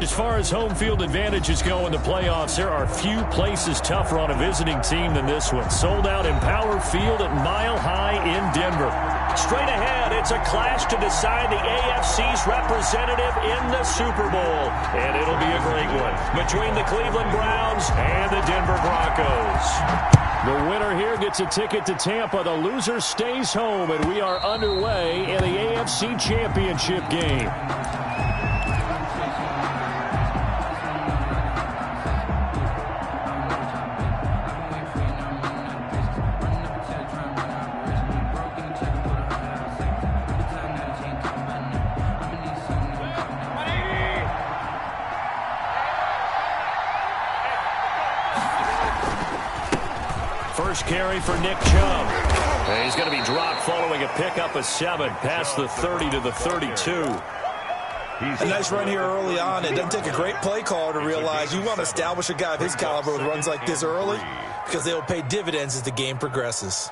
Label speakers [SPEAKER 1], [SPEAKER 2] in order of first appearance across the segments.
[SPEAKER 1] As far as home field advantages go in the playoffs, there are few places tougher on a visiting team than this one. Sold out in Power Field at Mile High in Denver. Straight ahead, it's a clash to decide the AFC's representative in the Super Bowl. And it'll be a great one between the Cleveland Browns and the Denver Broncos. The winner here gets a ticket to Tampa. The loser stays home, and we are underway in the AFC Championship game. First carry for Nick Chubb. And he's going to be dropped following a pickup of 7 past the 30 to the 32.
[SPEAKER 2] A nice run here early on. It doesn't take a great play caller to realize you want to establish a guy of his caliber with runs like this early because they will pay dividends as the game progresses.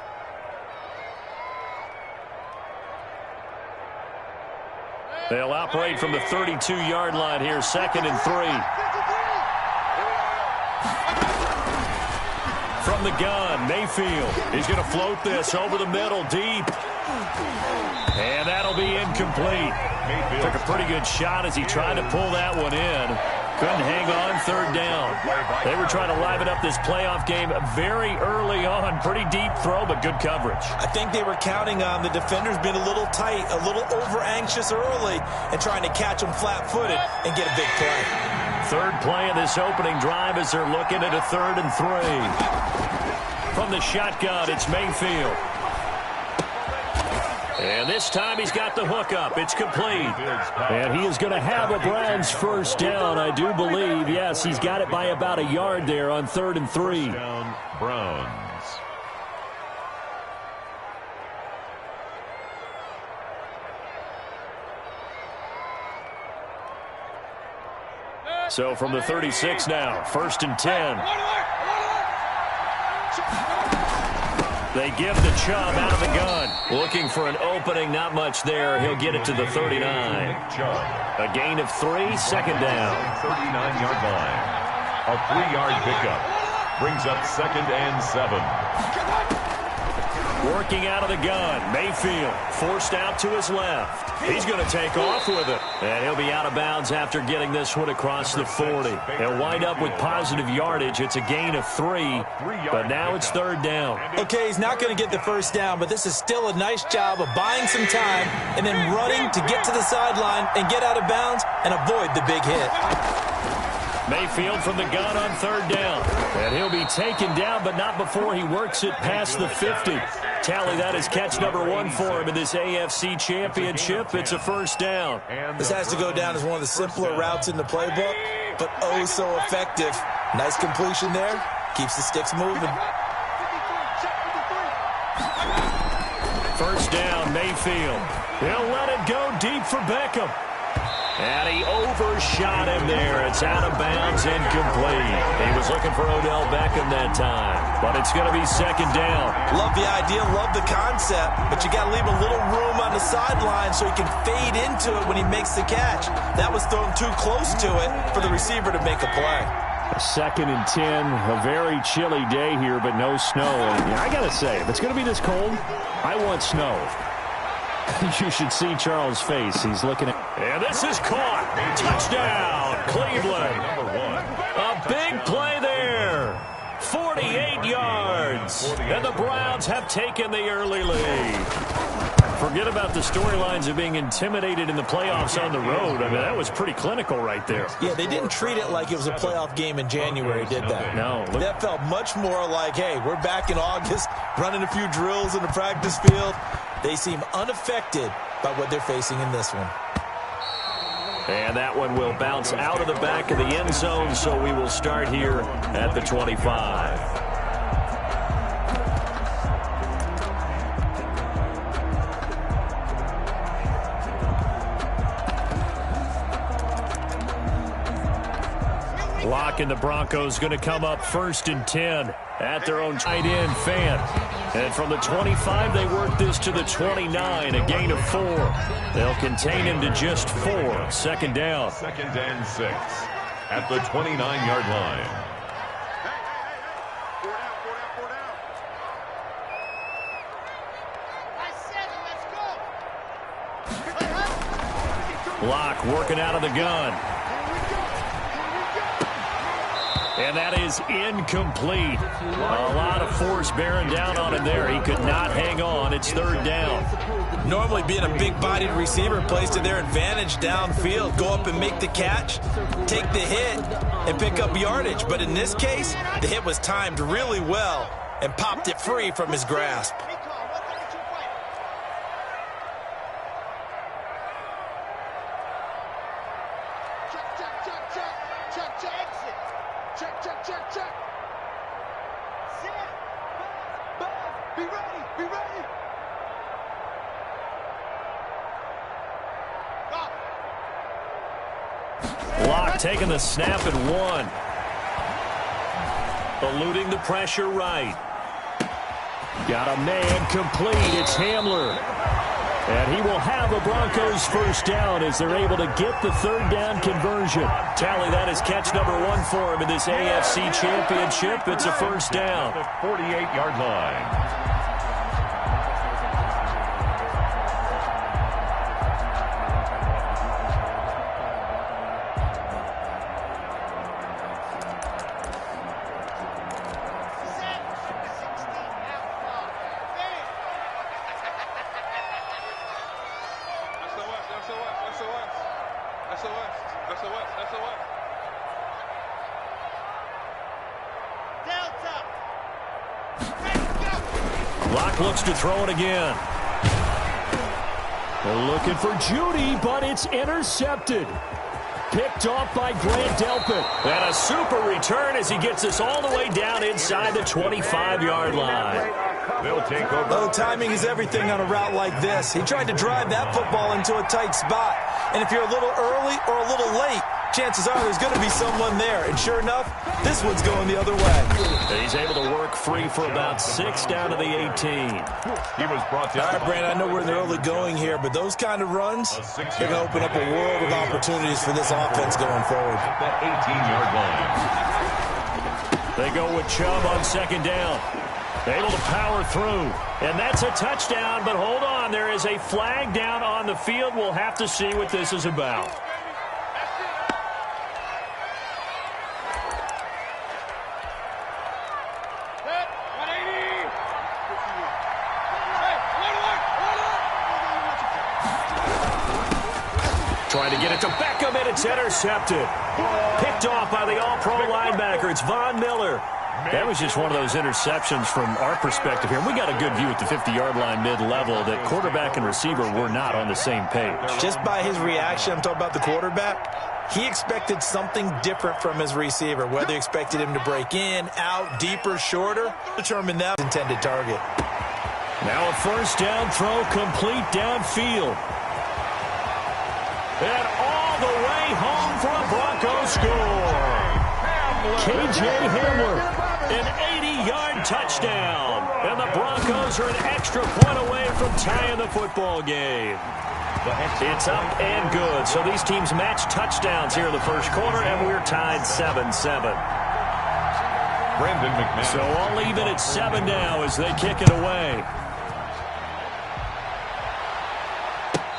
[SPEAKER 1] They'll operate from the 32-yard line here, 2nd and 3. From the gun, Mayfield. He's going to float this over the middle, deep. And that'll be incomplete. Took a pretty good shot as he tried to pull that one in. Couldn't hang on, 3rd down. They were trying to liven up this playoff game very early on. Pretty deep throw, but good coverage.
[SPEAKER 2] I think they were counting on the defenders being a little tight, a little over-anxious early, and trying to catch them flat-footed and get a big play.
[SPEAKER 1] 3rd play of this opening drive as they're looking at a 3rd and 3. From the shotgun, it's Mayfield. And this time he's got the hookup. It's complete. And he is going to have a Browns first down, I do believe. Yes, he's got it by about a yard there on 3rd and 3.
[SPEAKER 3] Down, Browns.
[SPEAKER 1] So from the 36 now, 1st and 10. They give the Chubb out of the gun. Looking for an opening, not much there. He'll get it to the 39. A gain of 3, 2nd down.
[SPEAKER 3] 39-yard line. A 3-yard pickup. Brings up 2nd and 7.
[SPEAKER 1] Working out of the gun. Mayfield forced out to his left. He's going to take off with it. And he'll be out of bounds after getting this one across the 40. He'll wind up with positive yardage. It's a gain of 3, but now it's 3rd down.
[SPEAKER 2] Okay, he's not going to get the first down, but this is still a nice job of buying some time and then running to get to the sideline and get out of bounds and avoid the big hit.
[SPEAKER 1] Mayfield from the gun on 3rd down. And he'll be taken down, but not before he works it past the 50. Tally, that is catch number 1 for him in this AFC Championship. It's a first down.
[SPEAKER 2] This has to go down as one of the simpler routes in the playbook, but oh so effective. Nice completion there. Keeps the sticks moving.
[SPEAKER 1] First down, Mayfield. He'll let it go deep for Beckham. And he overshot him there. It's out of bounds, incomplete. He was looking for Odell Beckham that time, but it's going to be 2nd down.
[SPEAKER 2] Love the idea, love the concept, but you got to leave a little room on the sideline so he can fade into it when he makes the catch. That was thrown too close to it for the receiver to make a play.
[SPEAKER 1] 2nd and 10, a very chilly day here, but no snow. And I got to say, if it's going to be this cold, I want snow. You should see Charles' face. He's looking at... And this is caught. Touchdown, Cleveland. A big play there. 48 yards. And the Browns have taken the early lead. Forget about the storylines of being intimidated in the playoffs on the road. I mean, that was pretty clinical right there.
[SPEAKER 2] Yeah, they didn't treat it like it was a playoff game in January, did that?
[SPEAKER 1] No.
[SPEAKER 2] That felt much more like, hey, we're back in August, running a few drills in the practice field. They seem unaffected by what they're facing in this one.
[SPEAKER 1] And that one will bounce out of the back of the end zone, so we will start here at the 25. Lock and the Broncos going to come up 1st and 10 at their own tight end. Fan And from the 25, they work this to the 29, a gain of 4. They'll contain him to just 4. Second down.
[SPEAKER 3] 2nd and 6 at the 29-yard line.
[SPEAKER 1] Block working out of the gun. And that is incomplete. A lot of force bearing down on him there. He could not hang on. It's 3rd down.
[SPEAKER 2] Normally being a big-bodied receiver plays to their advantage downfield. Go up and make the catch, take the hit, and pick up yardage. But in this case, the hit was timed really well and popped it free from his grasp.
[SPEAKER 1] Block taking the snap and 1. Eluding the pressure right. Got a man complete. It's Hamler. And he will have a Broncos first down as they're able to get the 3rd down conversion. Tally, that is catch number 1 for him in this AFC Championship. It's a first down.
[SPEAKER 3] The 48-yard line.
[SPEAKER 1] Block looks to throw it again. They're looking for Judy, but it's intercepted. Picked off by Grant Delpit. And a super return as he gets us all the way down inside the 25-yard line.
[SPEAKER 3] They'll take over.
[SPEAKER 2] Oh, timing is everything on a route like this. He tried to drive that football into a tight spot. And if you're a little early or a little late, chances are there's going to be someone there. And sure enough, this one's going the other way.
[SPEAKER 1] He's able to work free for about 6 down to the 18.
[SPEAKER 3] He was brought down.
[SPEAKER 2] All right, Brandon, I know we're in the early going here, but those kind of runs, they're going to open up a world of opportunities for this offense going forward.
[SPEAKER 3] That 18-yard line.
[SPEAKER 1] They go with Chubb on 2nd down. Able to power through. And that's a touchdown, but hold on. There is a flag down on the field. We'll have to see what this is about. Trying to get it to Beckham, and it's intercepted. Picked off by the all-pro linebacker. It's Von Miller. That was just one of those interceptions from our perspective here. We got a good view at the 50-yard line mid-level that quarterback and receiver were not on the same page.
[SPEAKER 2] Just by his reaction, I'm talking about the quarterback, he expected something different from his receiver. Whether he expected him to break in, out, deeper, shorter, determine that intended target.
[SPEAKER 1] Now a first down throw complete downfield. And all the way home for a Broncos score. K.J. Hamler, an 80-yard touchdown. And the Broncos are an extra point away from tying the football game. It's up and good. So these teams match touchdowns here in the first quarter, and we're tied 7-7.
[SPEAKER 3] Brandon McMahon.
[SPEAKER 1] So all even at 7 now as they kick it away.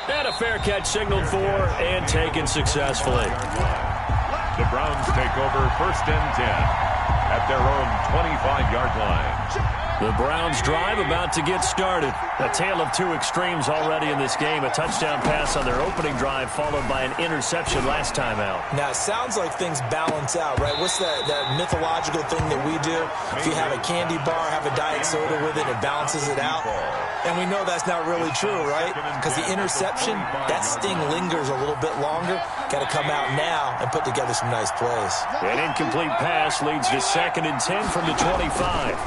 [SPEAKER 1] And a fair catch signaled for and taken successfully.
[SPEAKER 3] The Browns take over 1st and 10 at their own 25-yard line.
[SPEAKER 1] The Browns drive about to get started. A tale of two extremes already in this game. A touchdown pass on their opening drive followed by an interception last time out.
[SPEAKER 2] Now, it sounds like things balance out, right? What's that mythological thing that we do? If you have a candy bar, have a diet soda with it, it balances it out. And we know that's not really true, right? Because the interception, that sting lingers a little bit longer. Got to come out now and put together some nice plays.
[SPEAKER 1] An incomplete pass leads to 2nd and 10 from the 25.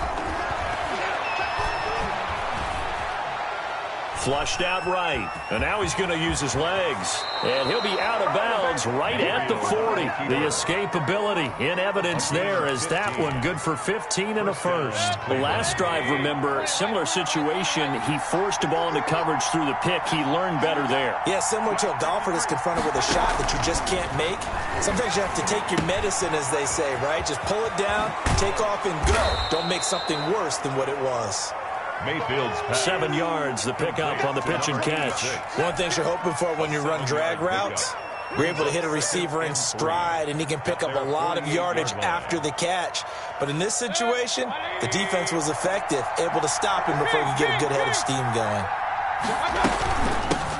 [SPEAKER 1] Flushed out right. And now he's going to use his legs. And he'll be out of bounds right at the 40. The escapability in evidence there as that one good for 15 and a first. The last drive, remember, similar situation. He forced a ball into coverage through the pick. He learned better there.
[SPEAKER 2] Yeah, similar to a golfer that's confronted with a shot that you just can't make. Sometimes you have to take your medicine, as they say, right? Just pull it down, take off, and go. Don't make something worse than what it was.
[SPEAKER 3] Mayfield's pass.
[SPEAKER 1] 7 yards, the pickup on the pitch and catch.
[SPEAKER 2] One thing you're hoping for when you run drag routes, you're able to hit a receiver in stride, and he can pick up a lot of yardage after the catch. But in this situation, the defense was effective, able to stop him before he could get a good head of steam going.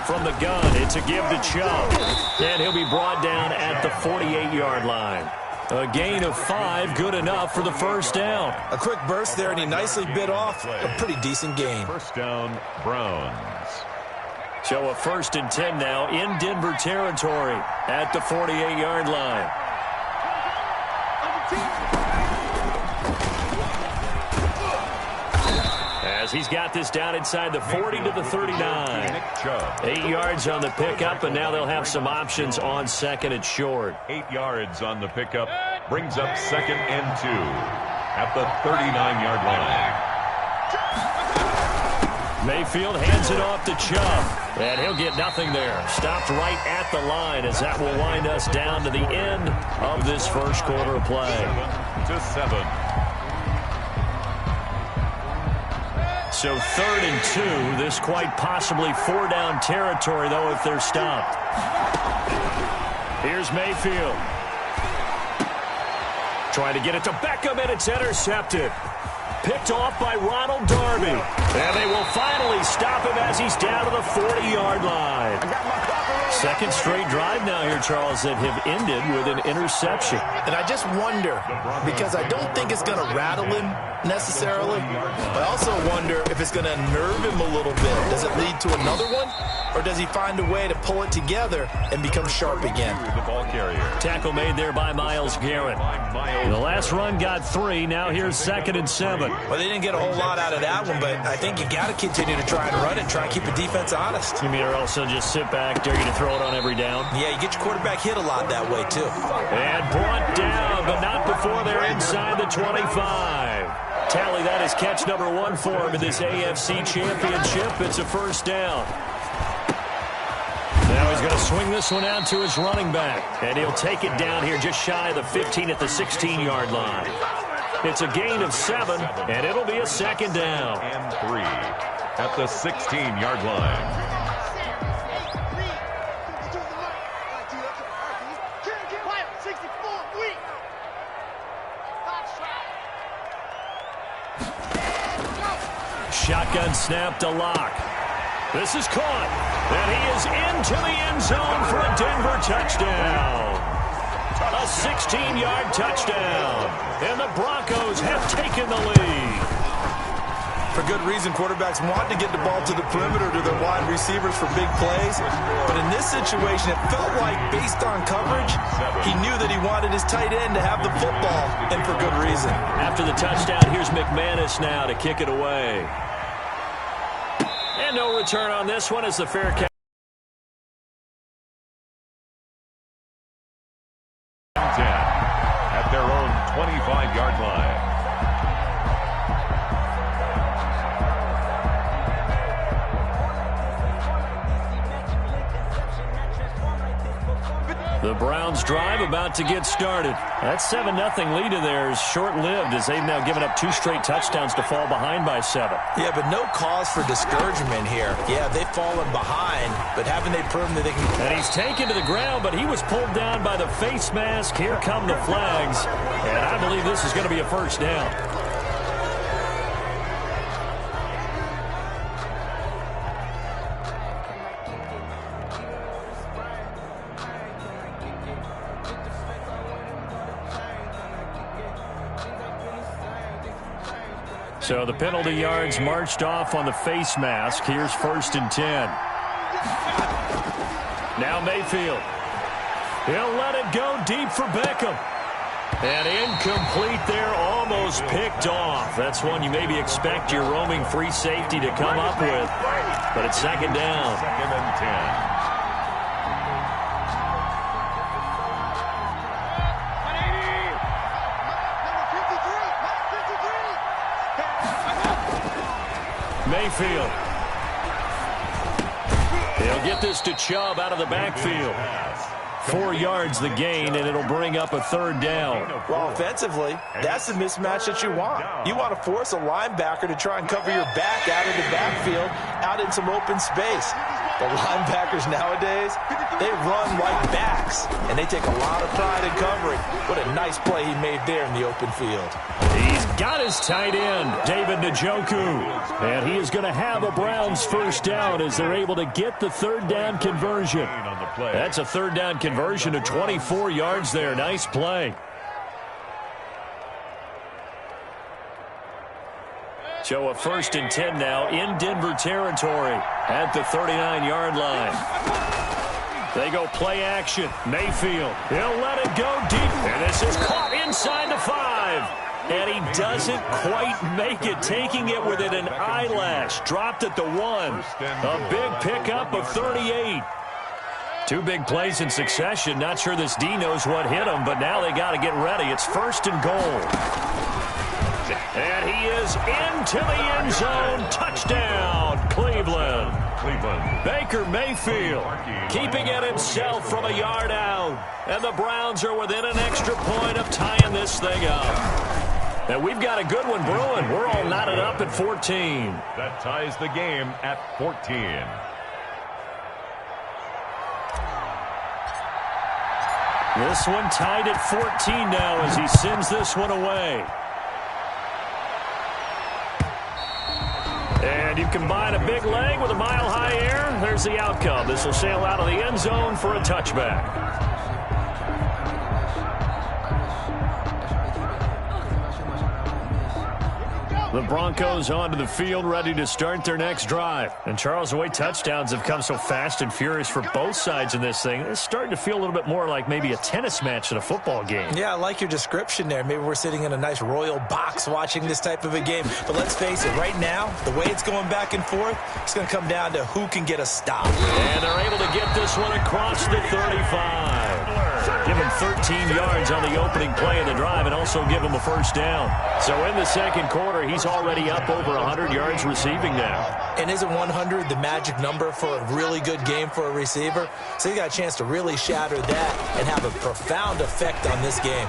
[SPEAKER 1] From the gun, it's a give to Chubb. And he'll be brought down at the 48-yard line. A gain of 5, good enough for the first down.
[SPEAKER 2] A quick burst there, and he nicely bit off a pretty decent gain.
[SPEAKER 3] First down, Browns.
[SPEAKER 1] So a 1st and 10 now in Denver territory at the 48-yard line. As he's got this down inside the 40 to the 39. 8 yards on the pickup, and now they'll have some options on 2nd and short.
[SPEAKER 3] 8 yards on the pickup. Brings up 2nd and 2 at the 39-yard line.
[SPEAKER 1] Mayfield hands it off to Chubb, and he'll get nothing there. Stopped right at the line as that will wind us down to the end of this first quarter of play.
[SPEAKER 3] 7-7.
[SPEAKER 1] So 3rd and 2, this quite possibly 4-down territory, though, if they're stopped. Here's Mayfield. Trying to get it to Beckham, and it's intercepted. Picked off by Ronald Darby. And they will finally stop him as he's down to the 40-yard line. 2nd straight drive now here, Charles, that have ended with an interception.
[SPEAKER 4] And I just wonder, because I don't think it's going to rattle him necessarily, but I also wonder if it's going to unnerve him a little bit. Does it lead to another one, or does he find a way to pull it together and become sharp again?
[SPEAKER 3] The ball carrier.
[SPEAKER 1] Tackle made there by Myles Garrett. The last run got 3. Now here's 2nd and 7.
[SPEAKER 2] Well, they didn't get a whole lot out of that one, but I think you got to continue to try and run it, try and keep the defense honest.
[SPEAKER 1] You mean or also just sit back, dare you to throw it on every down?
[SPEAKER 2] Yeah, you get your quarterback hit a lot that way, too.
[SPEAKER 1] And brought down, but not before they're inside the 25. Tally, that is catch number 1 for him in this AFC Championship. It's a first down. Now he's going to swing this one out to his running back. And he'll take it down here just shy of the 15 at the 16-yard line. It's a gain of 7, and it'll be a 2nd down.
[SPEAKER 3] And 3 at the 16-yard line.
[SPEAKER 1] Shotgun snap to Locke. This is caught, and he is into the end zone for a Denver touchdown. A 16-yard touchdown, and the Broncos have taken the lead.
[SPEAKER 2] For good reason, quarterbacks want to get the ball to the perimeter to their wide receivers for big plays. But in this situation, it felt like, based on coverage, he knew that he wanted his tight end to have the football, and for good reason.
[SPEAKER 1] After the touchdown, here's McManus now to kick it away. And no return on this one as the fair catch.
[SPEAKER 3] At their own 25-yard line.
[SPEAKER 1] The Browns drive about to get started. That 7-0 lead of theirs short-lived as they've now given up 2 straight touchdowns to fall behind by 7.
[SPEAKER 2] Yeah, but no cause for discouragement here. Yeah, they've fallen behind, but haven't they proven that they can...
[SPEAKER 1] And he's taken to the ground, but he was pulled down by the face mask. Here come the flags, and I believe this is going to be a first down. So the penalty yards marched off on the face mask. Here's 1st and 10. Now Mayfield. He'll let it go deep for Beckham. And incomplete there, almost picked off. That's one you maybe expect your roaming free safety to come up with. But it's second down.
[SPEAKER 3] Second and 10.
[SPEAKER 1] Mayfield. He'll get this to Chubb out of the backfield. 4 yards the gain, and it'll bring up a third down.
[SPEAKER 4] Well, offensively, that's the mismatch that you want. You want to force a linebacker to try and cover your back out of the backfield, out in some open space. The linebackers nowadays, they run like backs, and they take a lot of pride in covering. What a nice play he made there in the open field.
[SPEAKER 1] He's got his tight end, David Njoku. And he is going to have a Browns first down as they're able to get the third down conversion. That's a third down conversion to 24 yards there. Nice play. So a 1st and 10 now in Denver territory at the 39-yard line. They go play action. Mayfield, he'll let it go deep. And this is caught inside the 5. And he doesn't quite make it, taking it within an eyelash. Dropped at the 1. A big pickup of 38. 2 big plays in succession. Not sure this D knows what hit him, but now they got to get ready. It's 1st and goal. And he is into the end zone. Touchdown, Cleveland. Baker Mayfield keeping it himself from a yard out. And the Browns are within an extra point of tying this thing up. And we've got a good one brewing. We're all knotted up at 14.
[SPEAKER 3] That ties the game at 14.
[SPEAKER 1] This one tied at 14 now as he sends this one away. And you combine a big leg with a mile-high air. There's the outcome. This will sail out of the end zone for a touchback. The Broncos onto the field, ready to start their next drive. And Charles, the way touchdowns have come so fast and furious for both sides in this thing, it's starting to feel a little bit more like maybe a tennis match than a football game.
[SPEAKER 2] Yeah, I like your description there. Maybe we're sitting in a nice royal box watching this type of a game. But let's face it, right now, the way it's going back and forth, it's going to come down to who can get a stop.
[SPEAKER 1] And they're able to get this one across the 35. Give him 13 yards on the opening play of the drive and also give him a first down. So in the second quarter, he's already up over 100 yards receiving now.
[SPEAKER 2] And isn't 100 the magic number for a really good game for a receiver? So he got a chance to really shatter that and have a profound effect on this game.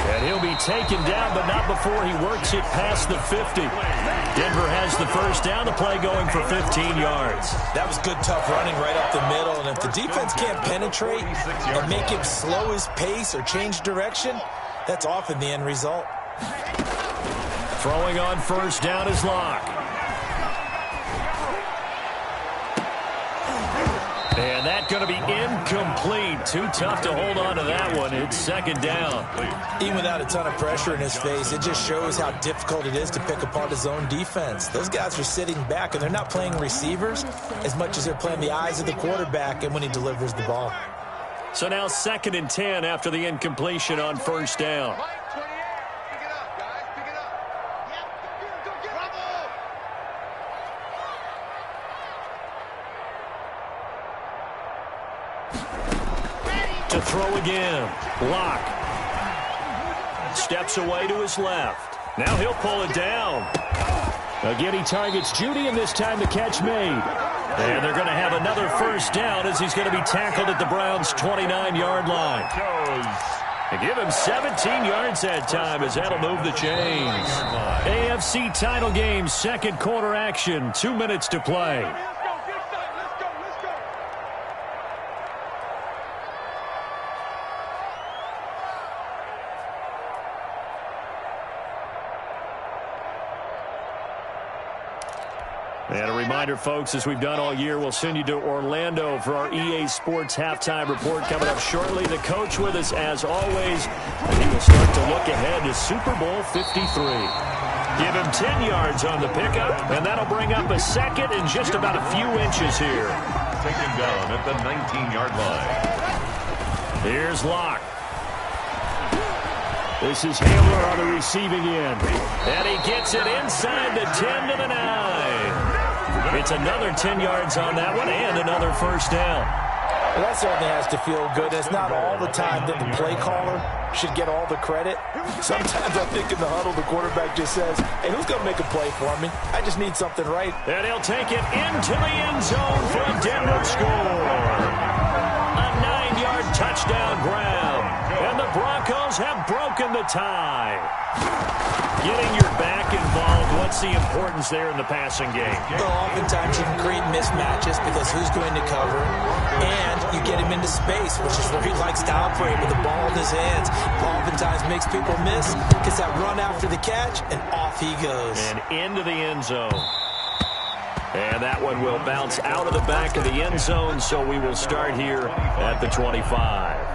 [SPEAKER 1] And he'll be taken down, but not before he works it past the 50. Denver has the first down, the play going for 15 yards.
[SPEAKER 2] That was good, tough running right up the middle. And if the defense can't penetrate and make him slow his pace or change direction, that's often the end result.
[SPEAKER 1] Throwing on first down is Locke. And that's going to be incomplete. Too tough to hold on to that one. It's second down.
[SPEAKER 2] Even without a ton of pressure in his face, it just shows how difficult it is to pick apart his own defense. Those guys are sitting back, and they're not playing receivers as much as they're playing the eyes of the quarterback and when he delivers the ball.
[SPEAKER 1] So now 2nd and 10 after the incompletion on first down. To throw again. Locke. Steps away to his left. Now he'll pull it down. Again, he targets Judy, and this time the catch made. And they're going to have another first down as he's going to be tackled at the Browns' 29-yard line. They give him 17 yards that time as that'll move the chains. AFC title game, second quarter action. 2 minutes to play. And a reminder, folks, as we've done all year, we'll send you to Orlando for our EA Sports halftime report coming up shortly. The coach with us, as always, and he will start to look ahead to Super Bowl 53. Give him 10 yards on the pickup, and that'll bring up a second and just about a few inches here.
[SPEAKER 3] Taken down at the 19-yard line.
[SPEAKER 1] Here's Locke. This is Hamler on the receiving end. And he gets it inside the 10 to the 9. It's another 10 yards on that one and another first down.
[SPEAKER 2] Well, that certainly has to feel good. It's not all the time that the play caller should get all the credit. Sometimes I think in the huddle, the quarterback just says, hey, who's going to make a play for me? I just need something right.
[SPEAKER 1] And he'll take it into the end zone for a Denver score. A 9-yard touchdown grab. And the Broncos have broken the tie. Getting your back involved, what's the importance there in the passing game?
[SPEAKER 2] Well, oftentimes you can create mismatches because who's going to cover, and you get him into space, which is where he likes to operate with the ball in his hands. Oftentimes makes people miss, gets that run after the catch, and off he goes.
[SPEAKER 1] And into the end zone. And that one will bounce out of the back of the end zone, so we will start here at the 25.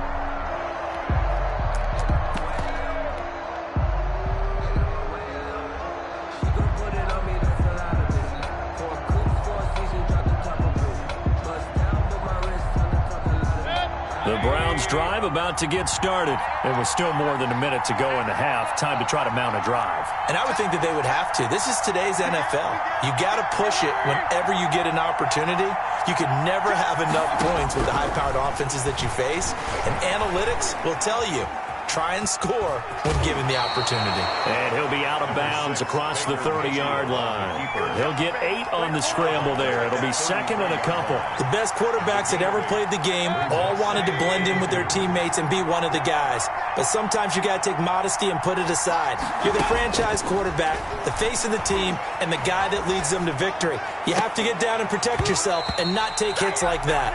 [SPEAKER 1] The Browns drive about to get started. There was still more than a minute to go in the half. Time to try to mount a drive.
[SPEAKER 2] And I would think that they would have to. This is today's NFL. You got to push it whenever you get an opportunity. You can never have enough points with the high-powered offenses that you face. And analytics will tell you, try and score when given the opportunity.
[SPEAKER 1] And he'll be out of bounds across the 30-yard line. He'll get 8 on the scramble there. It'll be second and a couple.
[SPEAKER 2] The best quarterbacks that ever played the game all wanted to blend in with their teammates and be one of the guys. But sometimes you got to take modesty and put it aside. You're the franchise quarterback, the face of the team, and the guy that leads them to victory. You have to get down and protect yourself and not take hits like that.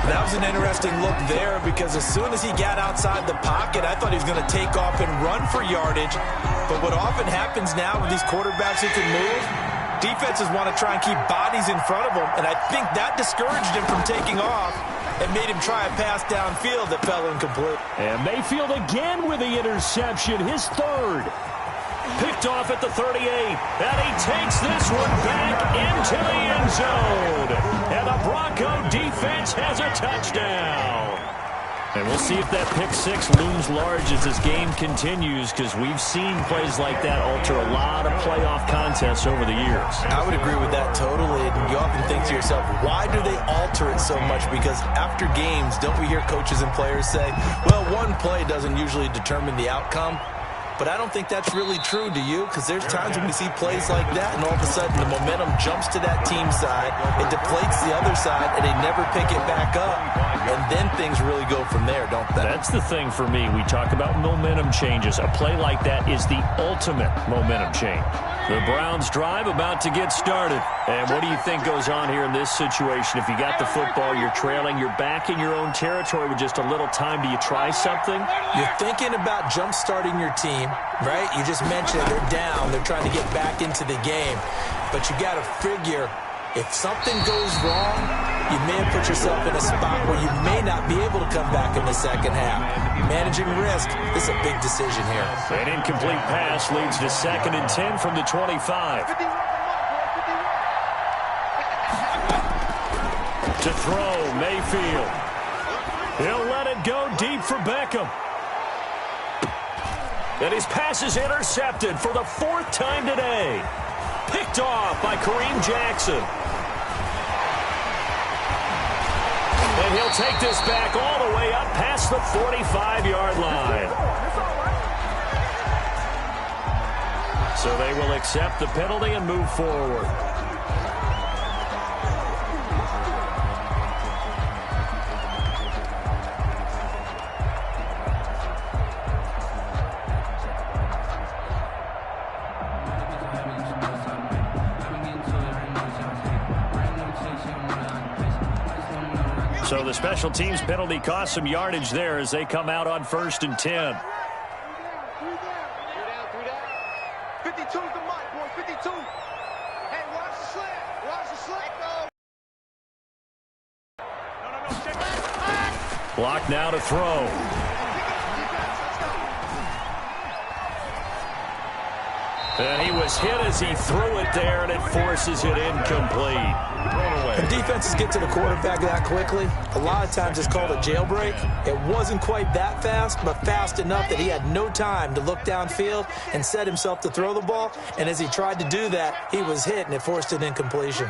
[SPEAKER 2] That was an interesting look there because as soon as he got outside the pocket, I thought he was going to take off and run for yardage. But what often happens now with these quarterbacks who can move, defenses want to try and keep bodies in front of them, and I think that discouraged him from taking off and made him try a pass downfield that fell incomplete.
[SPEAKER 1] And Mayfield again with the interception, his third. Picked off at the 38, and he takes this one back into the end zone. And the Bronco defense has a touchdown. And we'll see if that pick six looms large as this game continues, because we've seen plays like that alter a lot of playoff contests over the years.
[SPEAKER 2] I would agree with that totally. And you often think to yourself, why do they alter it so much? Because after games, don't we hear coaches and players say, well, one play doesn't usually determine the outcome? But I don't think that's really true, do you? Because there's times when we see plays like that, and all of a sudden the momentum jumps to that team side, it deflates the other side, and they never pick it back up. And then things really go from there, don't they?
[SPEAKER 1] That's the thing for me. We talk about momentum changes. A play like that is the ultimate momentum change. The Browns drive about to get started. And what do you think goes on here in this situation? If you got the football, you're trailing, you're back in your own territory with just a little time. Do you try something?
[SPEAKER 2] You're thinking about jump-starting your team, right? You just mentioned they're down. They're trying to get back into the game. But you got to figure, if something goes wrong, you may have put yourself in a spot where you may not be able to come back in the second half. Managing risk is a big decision here.
[SPEAKER 1] An incomplete pass leads to 2nd and 10 from the 25. To throw, Mayfield. He'll let it go deep for Beckham. And his pass is intercepted for the 4th time today. Picked off by Kareem Jackson. And he'll take this back all the way up past the 45-yard line. So they will accept the penalty and move forward. So the special teams penalty cost some yardage there as they come out on 1st and 10.
[SPEAKER 5] 52's the mic, boy. 52. Hey, watch the slant. Watch the slant, though. No, check that.
[SPEAKER 1] Block now to throw. And he was hit as he threw it there, and it forces it incomplete.
[SPEAKER 2] When defenses get to the quarterback that quickly, a lot of times it's called a jailbreak. It wasn't quite that fast, but fast enough that he had no time to look downfield and set himself to throw the ball. And as he tried to do that, he was hit, and it forced an incompletion.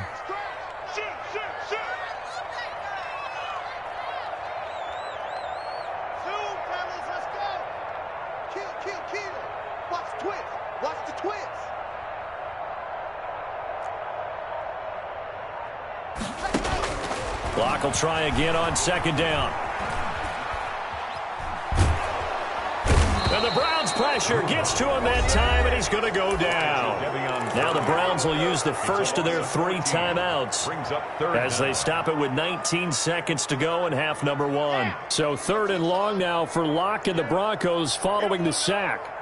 [SPEAKER 1] Clock will try again on second down. And the Browns pressure gets to him that time, and he's going to go down. Now the Browns will use the first of their 3 timeouts as they stop it with 19 seconds to go in half number 1. So 3rd and long now for Locke and the Broncos following the sack.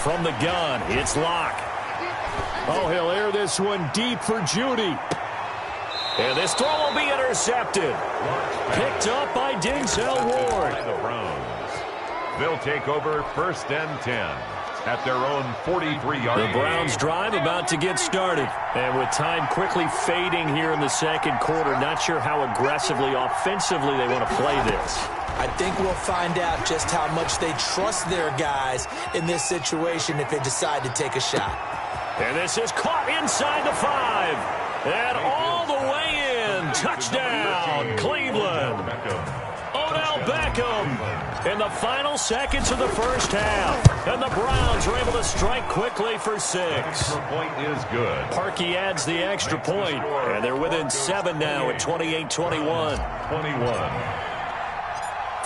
[SPEAKER 1] From the gun, it's Locke. Oh, he'll air this one deep for Judy. And this throw will be intercepted. Picked up by Denzel Ward.
[SPEAKER 3] They'll take over 1st and 10 at their own 43-yard line.
[SPEAKER 1] The Browns drive about to get started. And with time quickly fading here in the second quarter, not sure how aggressively, offensively they want to play this.
[SPEAKER 2] I think we'll find out just how much they trust their guys in this situation if they decide to take a shot.
[SPEAKER 1] And this is caught inside the 5. And all the way in. Touchdown, Cleveland. Odell Beckham in the final seconds of the first half. And the Browns are able to strike quickly for 6.
[SPEAKER 3] Extra point is good.
[SPEAKER 1] Parkey adds the extra point. And they're within 7 now at 28-21.
[SPEAKER 3] 21.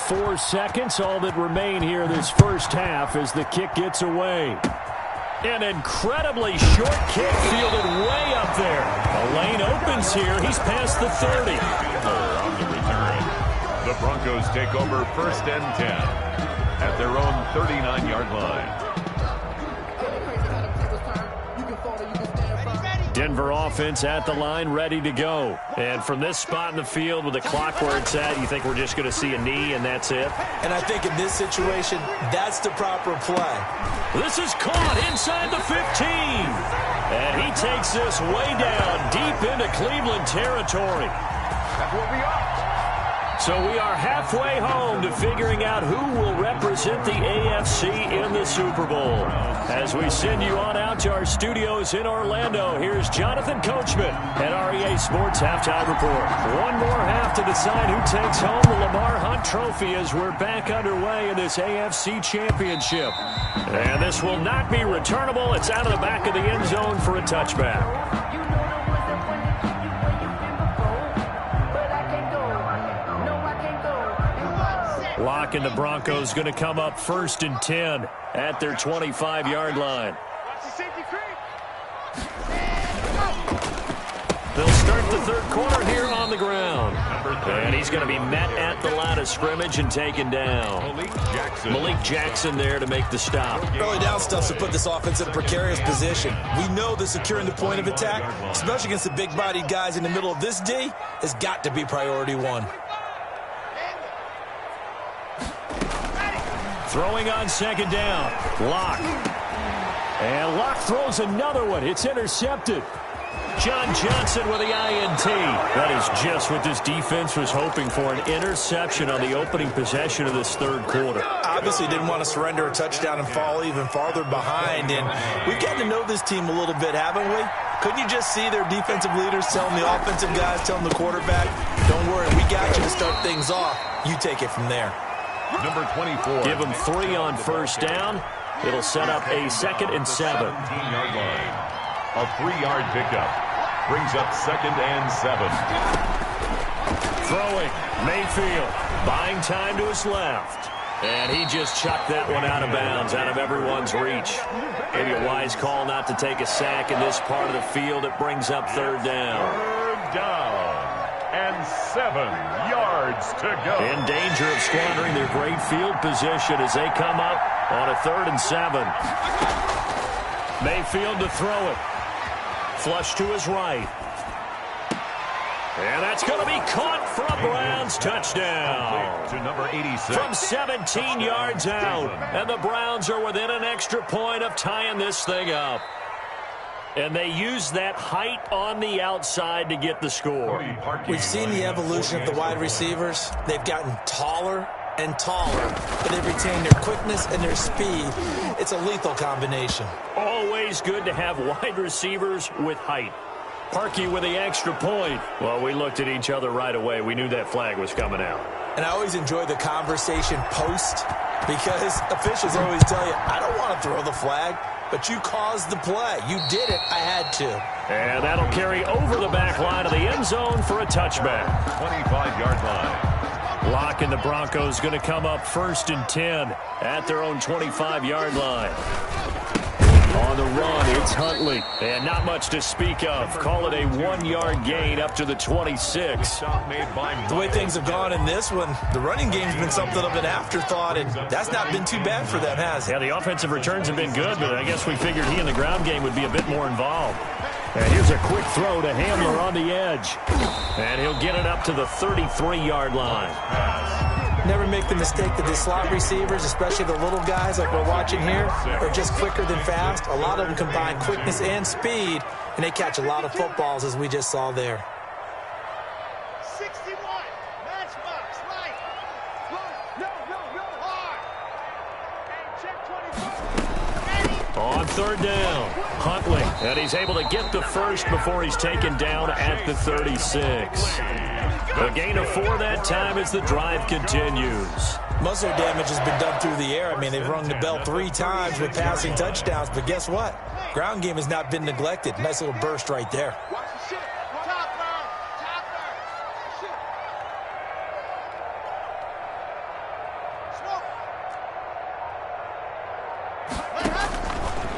[SPEAKER 1] 4 seconds, all that remain here this first half as the kick gets away. An incredibly short kick fielded way up there. The lane opens here. He's past the 30.
[SPEAKER 3] On the return. The Broncos take over 1st and 10 at their own 39-yard line.
[SPEAKER 1] Denver offense at the line, ready to go. And from this spot in the field with the clock where it's at, you think we're just going to see a knee and that's it?
[SPEAKER 2] And I think in this situation, that's the proper play.
[SPEAKER 1] This is caught inside the 15. And he takes this way down deep into Cleveland territory.
[SPEAKER 3] That's what we are.
[SPEAKER 1] So we are halfway home to figuring out who will represent the AFC in the Super Bowl. As we send you on out to our studios in Orlando, here's Jonathan Coachman at REA Sports Halftime Report. One more half to decide who takes home the Lamar Hunt Trophy as we're back underway in this AFC Championship. And this will not be returnable. It's out of the back of the end zone for a touchback. Locke and the Broncos going to come up 1st and 10 at their 25-yard line. They'll start the 3rd quarter here on the ground. And he's going to be met at the line of scrimmage and taken down. Malik Jackson there to make the stop.
[SPEAKER 2] Early down stuff to put this offense in a precarious position. We know that securing the point of attack, especially against the big-bodied guys in the middle of this D, has got to be priority 1.
[SPEAKER 1] Throwing on second down. Locke. And Locke throws another one. It's intercepted. John Johnson with the INT. That is just what this defense was hoping for, an interception on the opening possession of this 3rd quarter.
[SPEAKER 2] Obviously didn't want to surrender a touchdown and fall even farther behind. And we've gotten to know this team a little bit, haven't we? Couldn't you just see their defensive leaders telling the offensive guys, telling the quarterback, don't worry, we got you to start things off. You take it from there.
[SPEAKER 3] Number 24.
[SPEAKER 1] Give him 3 on first down. It'll set up a 2nd and 7.
[SPEAKER 3] 17-yard line. A 3-yard pickup. Brings up 2nd and 7.
[SPEAKER 1] Throwing. Mayfield. Buying time to his left. And he just chucked that one out of bounds, out of everyone's reach. Maybe a wise call not to take a sack in this part of the field. It brings up 3rd down.
[SPEAKER 3] 3rd down. And 7 yards to go.
[SPEAKER 1] In danger of squandering their great field position as they come up on a 3rd and 7. Mayfield to throw it. Flush to his right. And that's going to be caught for a Browns touchdown.
[SPEAKER 3] To number 86.
[SPEAKER 1] From 17 yards out. And the Browns are within an extra point of tying this thing up. And they use that height on the outside to get the score.
[SPEAKER 2] We've seen the evolution of the wide receivers. They've gotten taller and taller, but they've retained their quickness and their speed. It's a lethal combination.
[SPEAKER 1] Always good to have wide receivers with height. Parkey with the extra point. Well, we looked at each other right away. We knew that flag was coming out.
[SPEAKER 2] And I always enjoy the conversation post because officials always tell you, I don't want to throw the flag, but you caused the play. You did it. I had to.
[SPEAKER 1] And that'll carry over the back line of the end zone for a touchback.
[SPEAKER 3] 25-yard line.
[SPEAKER 1] Locke and the Broncos going to come up 1st and 10 at their own 25-yard line. On the run, it's Huntley. And not much to speak of. Call it a 1-yard gain up to the 26.
[SPEAKER 2] The way things have gone in this one, the running game's been something of an afterthought, and that's not been too bad for them, has it?
[SPEAKER 1] Yeah, the offensive returns have been good, but I guess we figured he in the ground game would be a bit more involved. And here's a quick throw to Hamler on the edge. And he'll get it up to the 33-yard line.
[SPEAKER 2] Never make the mistake that the slot receivers, especially the little guys like we're watching here, are just quicker than fast. A lot of them combine quickness and speed, and they catch a lot of footballs, as we just saw there.
[SPEAKER 5] 61, matchbox, right. No, hard. And check 24.
[SPEAKER 1] On 3rd down, Huntley, and he's able to get the first before he's taken down at the 36. A gain of 4 that time as the drive continues.
[SPEAKER 2] Muscle damage has been done through the air. I mean, they've rung the bell 3 times with passing touchdowns, but guess what? Ground game has not been neglected. Nice little burst right there.
[SPEAKER 5] Watch the shit. Topper.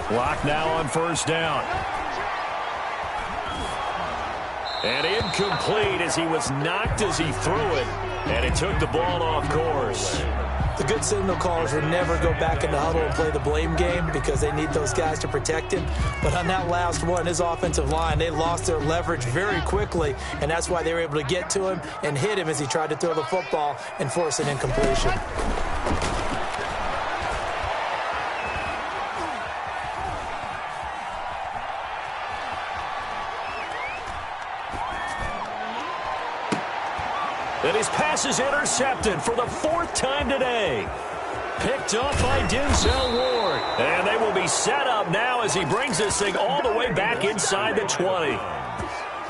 [SPEAKER 5] Smoke.
[SPEAKER 1] Locke now on 1st down. And incomplete as he was knocked as he threw it. And it took the ball off course.
[SPEAKER 2] The good signal callers would never go back in the huddle and play the blame game because they need those guys to protect him. But on that last one, his offensive line, they lost their leverage very quickly. And that's why they were able to get to him and hit him as he tried to throw the football and force an incompletion.
[SPEAKER 1] And his pass is intercepted for the 4th time today. Picked up by Denzel Ward. And they will be set up now as he brings this thing all the way back inside the 20.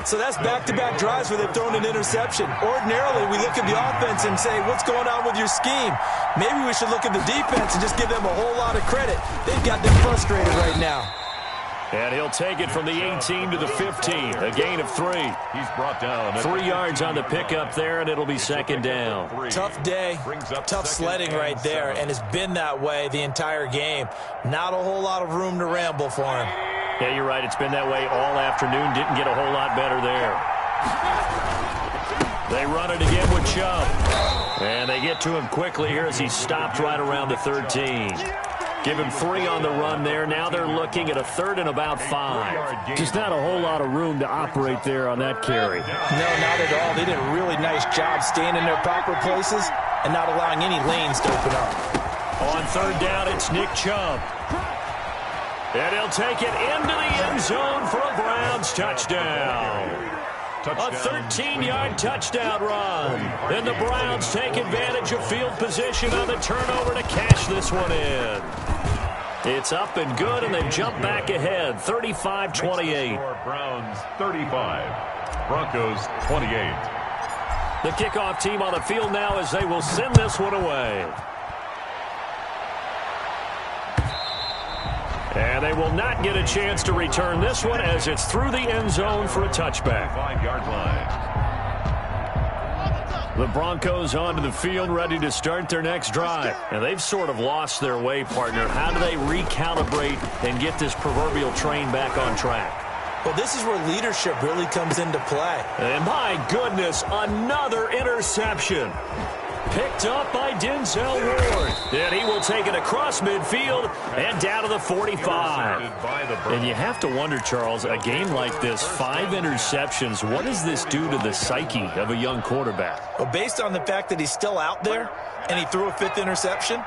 [SPEAKER 2] So that's back-to-back drives where they've thrown an interception. Ordinarily, we look at the offense and say, what's going on with your scheme? Maybe we should look at the defense and just give them a whole lot of credit. They've got them frustrated right now.
[SPEAKER 1] And he'll take it from the 18 to the 15. A gain of 3.
[SPEAKER 3] He's brought down.
[SPEAKER 1] 3 yards on the pickup there, and it'll be 2nd down.
[SPEAKER 2] Tough day, tough sledding right there, and it's been that way the entire game. Not a whole lot of room to ramble for him.
[SPEAKER 1] Yeah, you're right. It's been that way all afternoon. Didn't get a whole lot better there. They run it again with Chubb. And they get to him quickly here as he stopped right around the 13. Give him 3 on the run there. Now they're looking at a 3rd and about 5. Just not a whole lot of room to operate there on that carry.
[SPEAKER 2] No, not at all. They did a really nice job staying in their proper places and not allowing any lanes to open up.
[SPEAKER 1] On 3rd down, it's Nick Chubb. And he'll take it into the end zone for a Browns touchdown. A 13-yard touchdown run. And the Browns take advantage of field position on the turnover to cash this one in. It's up and good, and they've jumped back ahead, 35-28.
[SPEAKER 3] Browns 35, Broncos 28.
[SPEAKER 1] The kickoff team on the field now as they will send this one away. And they will not get a chance to return this one as it's through the end zone for a touchback.
[SPEAKER 3] 5-yard line.
[SPEAKER 1] The Broncos onto the field ready to start their next drive. And they've sort of lost their way, partner. How do they recalibrate and get this proverbial train back on track?
[SPEAKER 2] Well, this is where leadership really comes into play.
[SPEAKER 1] And my goodness, another interception. Picked up by Denzel Ward. And he will take it across midfield and down to the 45. And you have to wonder, Charles, a game like this, 5 interceptions, what does this do to the psyche of a young quarterback?
[SPEAKER 2] Well, based on the fact that he's still out there and he threw a 5th interception,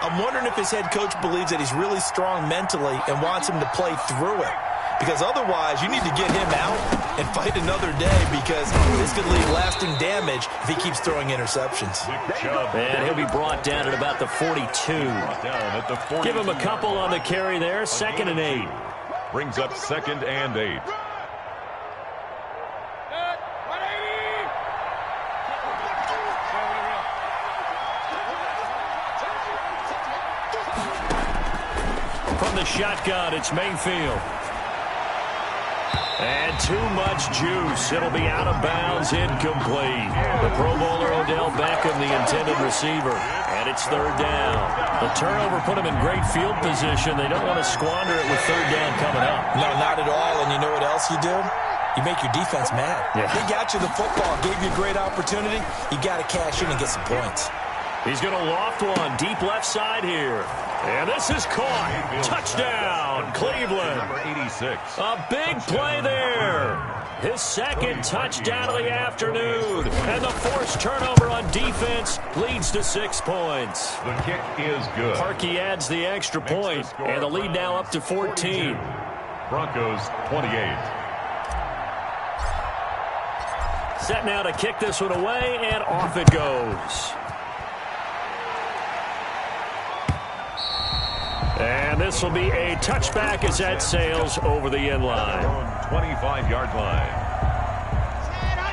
[SPEAKER 2] I'm wondering if his head coach believes that he's really strong mentally and wants him to play through it. Because otherwise, you need to get him out and fight another day, because this could leave lasting damage if he keeps throwing interceptions.
[SPEAKER 1] And he'll be brought down at about the 42. Give him a couple on the carry there. 2nd and 8.
[SPEAKER 3] Brings up 2nd and 8.
[SPEAKER 1] From the shotgun, it's Mayfield. And too much juice. It'll be out of bounds, incomplete. The Pro Bowler Odell Beckham, the intended receiver. And it's 3rd down. The turnover put them in great field position. They don't want to squander it with 3rd down coming up.
[SPEAKER 2] No, not at all. And you know what else you do? You make your defense mad.
[SPEAKER 1] Yeah.
[SPEAKER 2] They got you the football, gave you a great opportunity. You got to cash in and get some points.
[SPEAKER 1] He's going to loft one deep left side here. And this is caught. Touchdown, Cleveland.
[SPEAKER 3] Number 86.
[SPEAKER 1] A big play there. His 2nd touchdown of the afternoon. And the forced turnover on defense leads to 6 points.
[SPEAKER 3] The kick is good.
[SPEAKER 1] Parkey adds the extra point, and the lead now up to 14.
[SPEAKER 3] Broncos 28.
[SPEAKER 1] Set now to kick this one away, and off it goes. And this will be a touchback as that sails over the end line.
[SPEAKER 3] 25-yard line.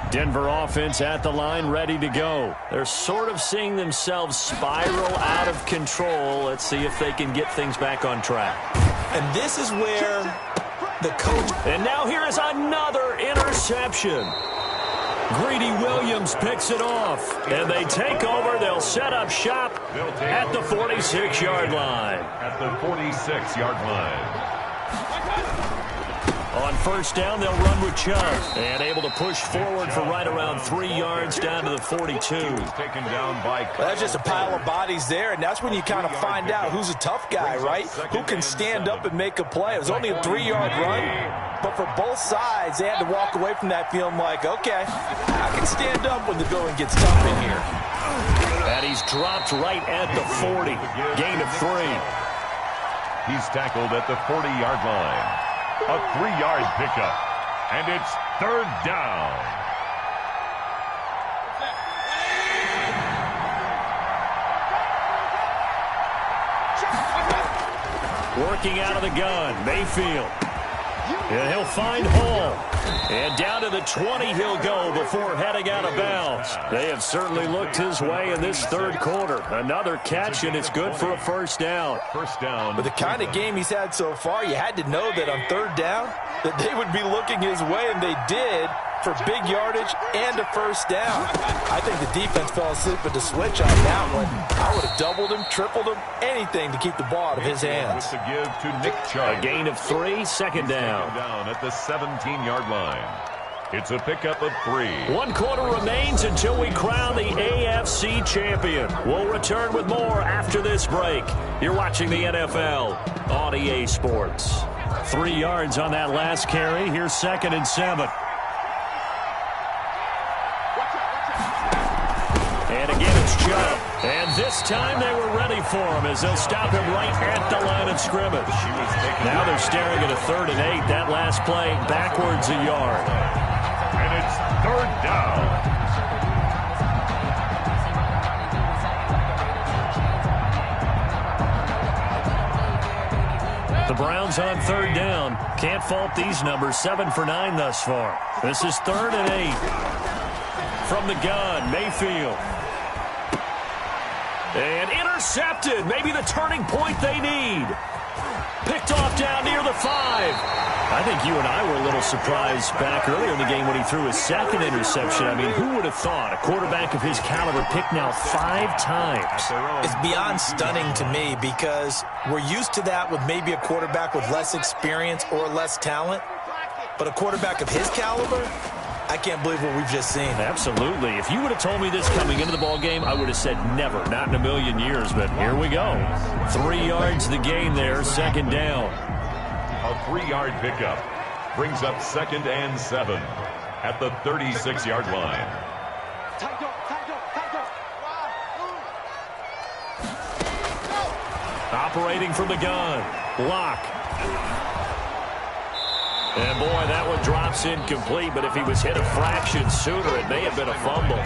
[SPEAKER 1] Denver offense at the line, ready to go. They're sort of seeing themselves spiral out of control. Let's see if they can get things back on track.
[SPEAKER 2] And this is where the coach...
[SPEAKER 1] And now here is another interception. Greedy Williams picks it off, and they take over. They'll set up shop at the 46-yard line.
[SPEAKER 3] At the 46-yard line.
[SPEAKER 1] On 1st down, they'll run with Chubb, and able to push forward for right around 3 yards down to the 42.
[SPEAKER 3] Taken down by...
[SPEAKER 2] Well, that's just a pile of bodies there, and that's when you kind of find out who's a tough guy, right? Who can stand up and make a play. It was only a 3-yard run, but for both sides, they had to walk away from that feeling like, okay, I can stand up when the going gets tough in here.
[SPEAKER 1] And he's dropped right at the 40. Gain of 3.
[SPEAKER 3] He's tackled at the 40-yard line. A 3-yard pickup. And it's 3rd down.
[SPEAKER 1] Working out of the gun, Mayfield. And he'll find Hall. And down to the 20 he'll go before heading out of bounds. They have certainly looked his way in this 3rd quarter. Another catch, and it's good for a 1st down.
[SPEAKER 3] 1st down.
[SPEAKER 2] With the kind of game he's had so far, you had to know that on 3rd down, that they would be looking his way, and they did, for big yardage and a 1st down. I think the defense fell asleep with the switch on that one. I would have doubled him, tripled him, anything to keep the ball out of his hands.
[SPEAKER 3] With the give to Nick Chubb.
[SPEAKER 1] A gain of 3, 2nd down.
[SPEAKER 3] Down at the 17-yard line. It's a pickup of 3.
[SPEAKER 1] 1 quarter remains until we crown the AFC champion. We'll return with more after this break. You're watching the NFL on EA Sports. 3 yards on that last carry. Here's 2nd and 7. And again, it's Chubb. And this time they were ready for him as they'll stop him right at the line of scrimmage. Now they're staring at a 3rd and 8. That last play backwards a yard.
[SPEAKER 3] And it's 3rd down.
[SPEAKER 1] The Browns on 3rd down. Can't fault these numbers. 7 for 9 thus far. This is 3rd and 8. From the gun, Mayfield. And intercepted. Maybe the turning point they need. Picked off down near the 5. I think you and I were a little surprised back earlier in the game when he threw his 2nd interception. I mean, who would have thought a quarterback of his caliber picked now 5 times?
[SPEAKER 2] It's beyond stunning to me because we're used to that with maybe a quarterback with less experience or less talent. But a quarterback of his caliber, I can't believe what we've just seen.
[SPEAKER 1] Absolutely. If you would have told me this coming into the ball game, I would have said never, not in a million years. But here we go. 3 yards the gain there, second down.
[SPEAKER 3] A 3-yard pickup brings up 2nd and 7 at the 36-yard line.
[SPEAKER 1] Operating from the gun. Lock. And, boy, that one drops incomplete, but if he was hit a fraction sooner, it may have been a fumble.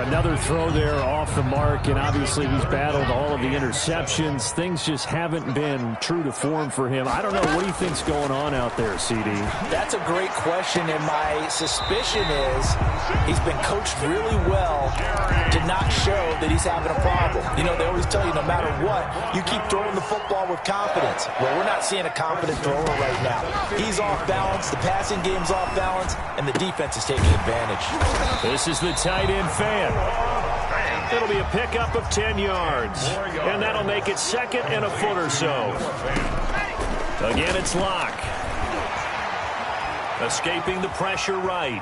[SPEAKER 1] Another throw there off the mark, and obviously he's battled all of the interceptions. Things just haven't been true to form for him. I don't know. What do you think's going on out there, CD?
[SPEAKER 2] That's a great question, and my suspicion is he's been coached really well to not show that he's having a problem. You know, they always tell you no matter what, you keep throwing the football with confidence. Well, we're not seeing a confident thrower right now. He's off balance. The passing game's off balance, and the defense is taking advantage.
[SPEAKER 1] This is the tight end fan. It'll be a pickup of 10 yards, and that'll make it 2nd and a foot or so. Again, it's Locke. Escaping the pressure right.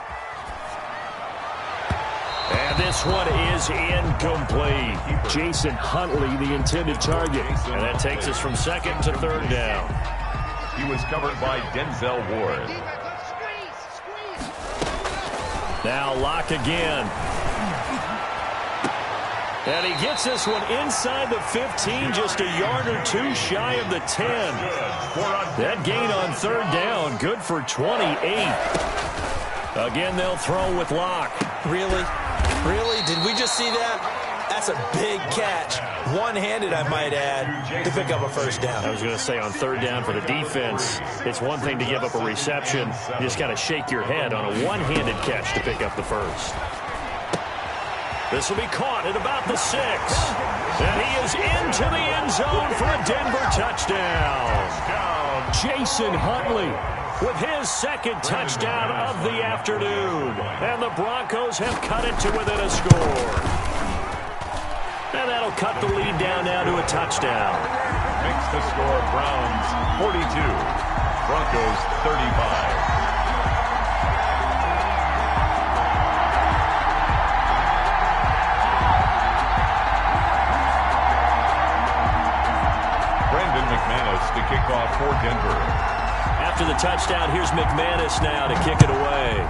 [SPEAKER 1] And this one is incomplete. Jason Huntley, the intended target. And that takes us from 2nd to 3rd down.
[SPEAKER 3] He was covered by Denzel Ward.
[SPEAKER 1] Now Locke again. And he gets this one inside the 15, just a yard or two shy of the 10. That gain on 3rd down, good for 28. Again, they'll throw with Locke.
[SPEAKER 2] Really? Really? Did we just see that? That's a big catch. One-handed, I might add, to pick up a first down.
[SPEAKER 1] I was going to say on 3rd down for the defense, it's one thing to give up a reception. You just got to shake your head on a one-handed catch to pick up the first. This will be caught at about the 6. And he is into the end zone for a Denver touchdown. Jason Huntley with his 2nd touchdown of the afternoon. And the Broncos have cut it to within a score. And that'll cut the lead down now to a touchdown.
[SPEAKER 3] Makes the score Browns 42, Broncos 35. Brandon McManus to kick off for Denver.
[SPEAKER 1] After the touchdown, here's McManus now to kick it away.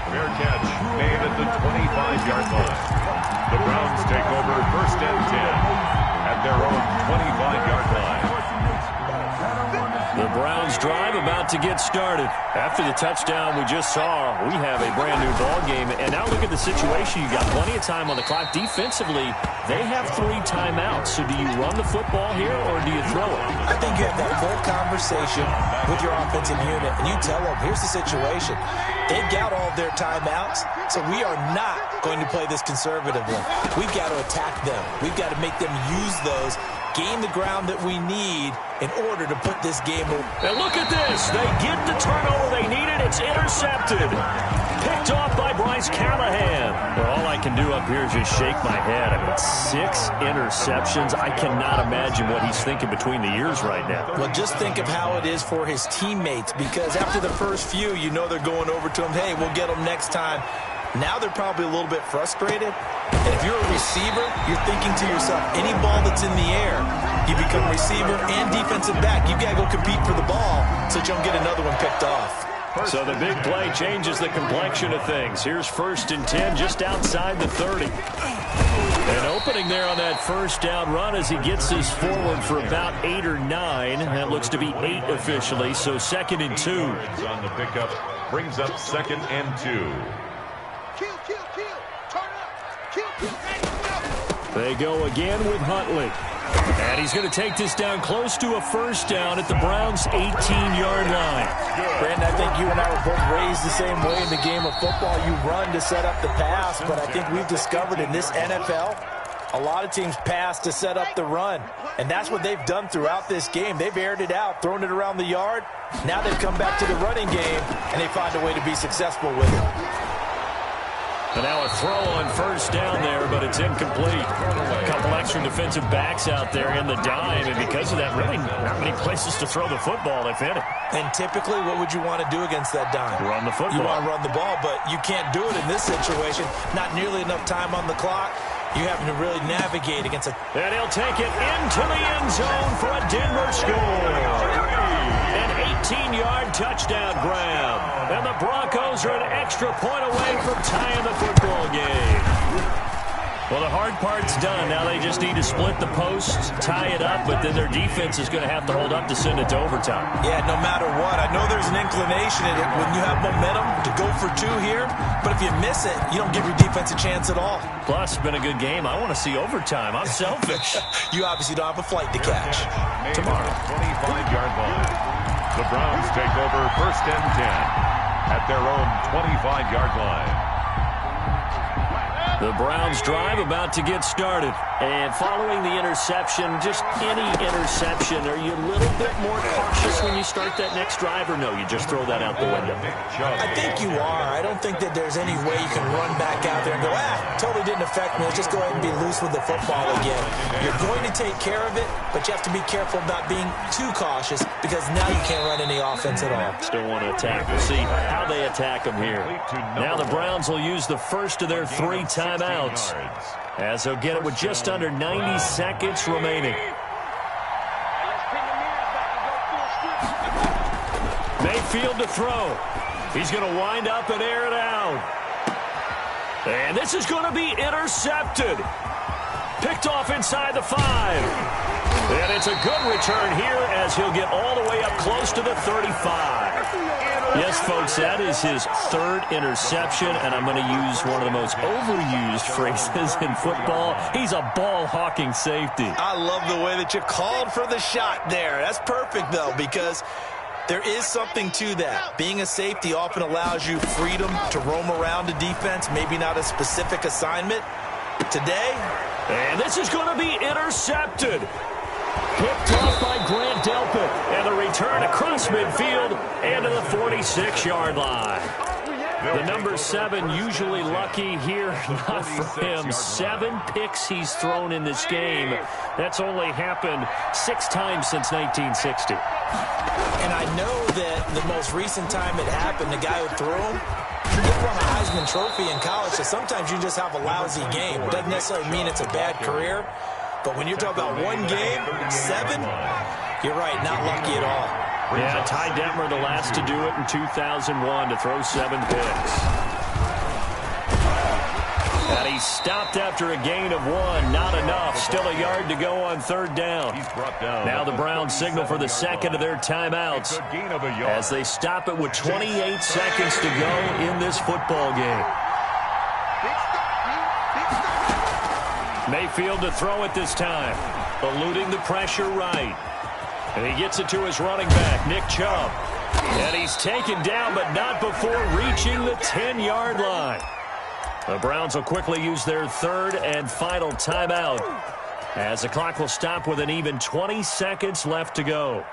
[SPEAKER 3] Fair catch made at the 25-yard line. The Browns take over 1st and 10 at their own 25-yard line.
[SPEAKER 1] The Browns drive about to get started. After the touchdown we just saw, we have a brand new ball game. And now look at the situation. You got plenty of time on the clock. Defensively, they have 3 timeouts. So do you run the football here or do you throw it?
[SPEAKER 2] I think you have that full conversation with your offensive unit, and you tell them, here's the situation. They've got all of their timeouts, so we are not going to play this conservatively. We've got to attack them. We've got to make them use those, gain the ground that we need in order to put this game away.
[SPEAKER 1] And look at this. They get the turnover they needed. It's intercepted. Picked off by Bryce Callahan. Well, all I can do up here is just shake my head. I mean, 6 interceptions. I cannot imagine what he's thinking between the ears right now.
[SPEAKER 2] Well, just think of how it is for his teammates, because after the first few, you know they're going over to him, hey, we'll get them next time. Now they're probably a little bit frustrated. And if you're a receiver, you're thinking to yourself, any ball that's in the air, you become receiver and defensive back. You've got to go compete for the ball so that you don't get another one picked off.
[SPEAKER 1] So the big play changes the complexion of things. Here's 1st and 10 just outside the 30. And opening there on that first down run as he gets this forward for about 8 or 9. That looks to be 8 officially, so 2nd and 2.
[SPEAKER 3] On the pickup brings up 2nd and 2.
[SPEAKER 1] They go again with Huntley. And he's going to take this down close to a first down at the Browns' 18-yard line.
[SPEAKER 2] Brandon, I think you and I were both raised the same way in the game of football. You run to set up the pass, but I think we've discovered in this NFL, a lot of teams pass to set up the run. And that's what they've done throughout this game. They've aired it out, thrown it around the yard. Now they've come back to the running game, and they find a way to be successful with it.
[SPEAKER 1] And now a throw on first down there, but it's incomplete. A couple extra defensive backs out there in the dime, and because of that, really not many places to throw the football, if any.
[SPEAKER 2] And typically, what would you want to do against that dime?
[SPEAKER 1] Run the football.
[SPEAKER 2] You want to run the ball, but you can't do it in this situation. Not nearly enough time on the clock. You having to really navigate against a...
[SPEAKER 1] And he'll take it into the end zone for a Denver score. An 18-yard touchdown grab. And the Broncos are an extra point away from tying the football game. Well, the hard part's done. Now they just need to split the posts, tie it up, but then their defense is going to have to hold up to send it to overtime.
[SPEAKER 2] Yeah, no matter what. I know there's an inclination in it when you have momentum to go for two here, but if you miss it, you don't give your defense a chance at all.
[SPEAKER 1] Plus, it's been a good game. I want to see overtime. I'm selfish.
[SPEAKER 2] You obviously don't have a flight to catch.
[SPEAKER 1] Tomorrow.
[SPEAKER 3] 25-yard line. The Browns take over first and 10 at their own 25-yard line.
[SPEAKER 1] The Browns drive about to get started. And following the interception, just any interception, are you a little bit more cautious when you start that next drive, or no, you just throw that out the window?
[SPEAKER 2] I think you are. I don't think that there's any way you can run back out there and go, totally didn't affect me. Let's just go ahead and be loose with the football again. You're going to take care of it, but you have to be careful about being too cautious because now you can't run any offense at all.
[SPEAKER 1] Still want to attack. We'll see how they attack them here. Now the Browns will use the first of their 3 timeouts, as they'll get it with just under 90 seconds remaining. Mayfield to throw. He's going to wind up and air it out. And this is going to be intercepted. Picked off inside the 5. And it's a good return here as he'll get all the way up close to the 35. Yes, folks, that is his 3rd interception, and I'm going to use one of the most overused phrases in football. He's a ball-hawking safety.
[SPEAKER 4] I love the way that you called for the shot there. That's perfect, though, because there is something to that. Being a safety often allows you freedom to roam around a defense, maybe not a specific assignment. Today,
[SPEAKER 1] and this is going to be intercepted. Picked off by Grant Delpit, and the return across midfield and to the 46-yard line. The number 7 usually lucky here, not for him. 7 picks he's thrown in this game. That's only happened 6 times since 1960.
[SPEAKER 2] And I know that the most recent time it happened, the guy who threw him, he won a Heisman Trophy in college, so sometimes you just have a lousy game. Doesn't necessarily mean it's a bad career. But when you're talking about 1 game, 7, you're right, not lucky at all.
[SPEAKER 1] Yeah, Ty Detmer, the last to do it in 2001, to throw 7 picks. And he stopped after a gain of 1. Not enough. Still a yard to go on 3rd down. Now the Browns signal for the 2nd of their timeouts as they stop it with 28 seconds to go in this football game. Mayfield to throw it this time. Eluding the pressure right. And he gets it to his running back, Nick Chubb. And he's taken down, but not before reaching the 10-yard line. The Browns will quickly use their 3rd and final timeout, as the clock will stop with an even 20 seconds left to go.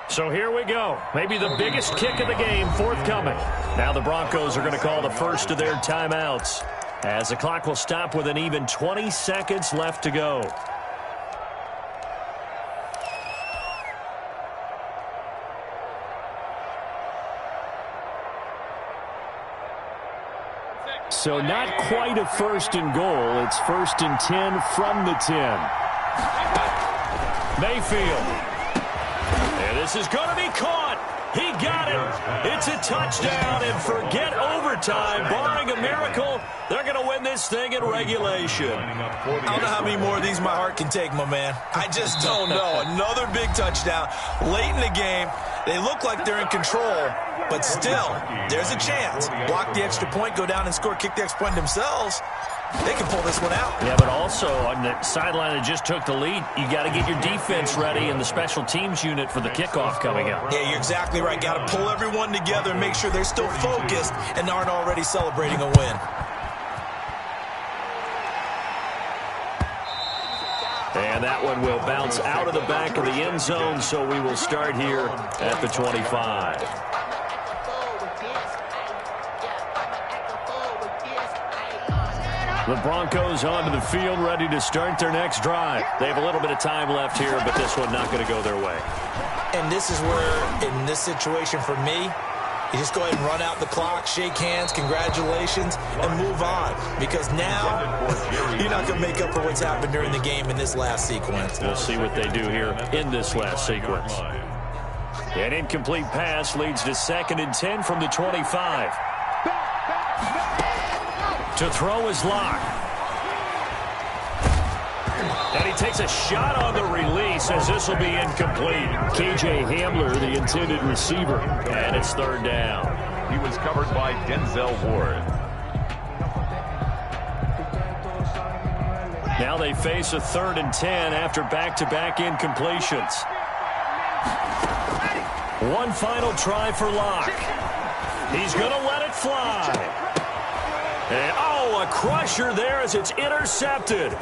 [SPEAKER 1] So here we go. Maybe the biggest kick of the game forthcoming. Now the Broncos are going to call the first of their timeouts, as the clock will stop with an even 20 seconds left to go. So not quite a 1st and goal. It's 1st and 10 from the 10. Mayfield. And this is going to be caught. He got it. It's a touchdown, and forget overtime. Barring a miracle, they're going to win this thing in regulation.
[SPEAKER 2] I don't know how many more of these my heart can take, my man. I just don't know. Another big touchdown late in the game. They look like they're in control, but still, there's a chance. Block the extra point, go down and score, kick the extra point themselves. They can pull this one out.
[SPEAKER 1] Yeah, but also on the sideline that just took the lead, you got to get your defense ready and the special teams unit for the kickoff coming up.
[SPEAKER 2] Yeah, you're exactly right. Got to pull everyone together and make sure they're still focused and aren't already celebrating a win.
[SPEAKER 1] And that one will bounce out of the back of the end zone, so we will start here at the 25. The Broncos onto the field, ready to start their next drive. They have a little bit of time left here, but this one not going to go their way.
[SPEAKER 2] And this is where, in this situation for me, you just go ahead and run out the clock, shake hands, congratulations, and move on. Because now, you're not going to make up for what's happened during the game in this last sequence.
[SPEAKER 1] We'll see what they do here in this last sequence. An incomplete pass leads to 2nd and 10 from the 25. To throw is Locke. And he takes a shot on the release as this will be incomplete. KJ Hamler, the intended receiver. And it's 3rd down.
[SPEAKER 3] He was covered by Denzel Ward.
[SPEAKER 1] Now they face a 3rd and 10 after back-to-back incompletions. One final try for Locke. He's going to let it fly. And, a crusher there as it's intercepted.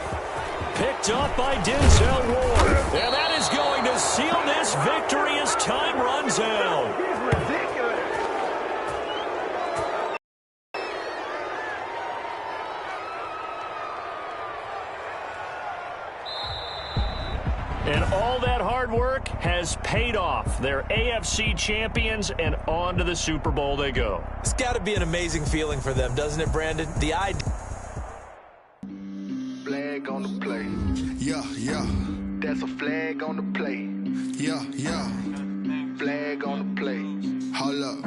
[SPEAKER 1] Picked up by Denzel Ward. And that is going to seal this victory as time runs out. And all that hard work has paid off. They're AFC champions, and on to the Super Bowl they go.
[SPEAKER 2] It's got to be an amazing feeling for them, doesn't it, Brandon? The idea.
[SPEAKER 5] Flag on the play.
[SPEAKER 6] Yeah, yeah.
[SPEAKER 5] That's a flag on the play.
[SPEAKER 6] Yeah, yeah.
[SPEAKER 5] Flag on the play.
[SPEAKER 6] Hold up.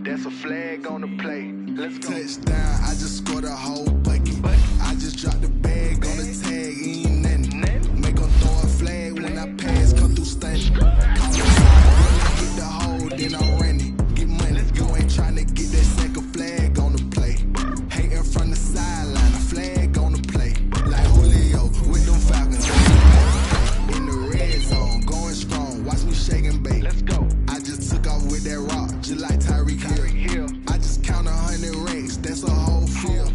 [SPEAKER 5] That's a flag on the play. Let's go.
[SPEAKER 6] Touchdown, I just scored a whole bucket. I just dropped the bag on the tag, ain't nothing. Make them throw a flag when I pass, come through stunning. Call the side, get the hole, then I run it. Get money, go ain't trying to get that second flag on the play. Hating from the sideline, a flag on the play. Like Julio with them Falcons. In the red zone, going strong, watch me shake and bake.
[SPEAKER 5] Let's go.
[SPEAKER 6] I just took off with that rock, just like Tyreek Hill. I just count 100 racks, that's a whole field.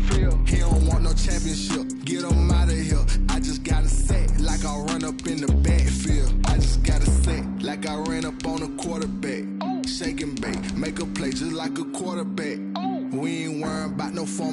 [SPEAKER 6] He don't want no championship, get him out of here. I just got a set like I run up in the backfield. I just got a set like I ran up on a quarterback. Shake and bake, make a play just like a quarterback. We ain't worrying about no form.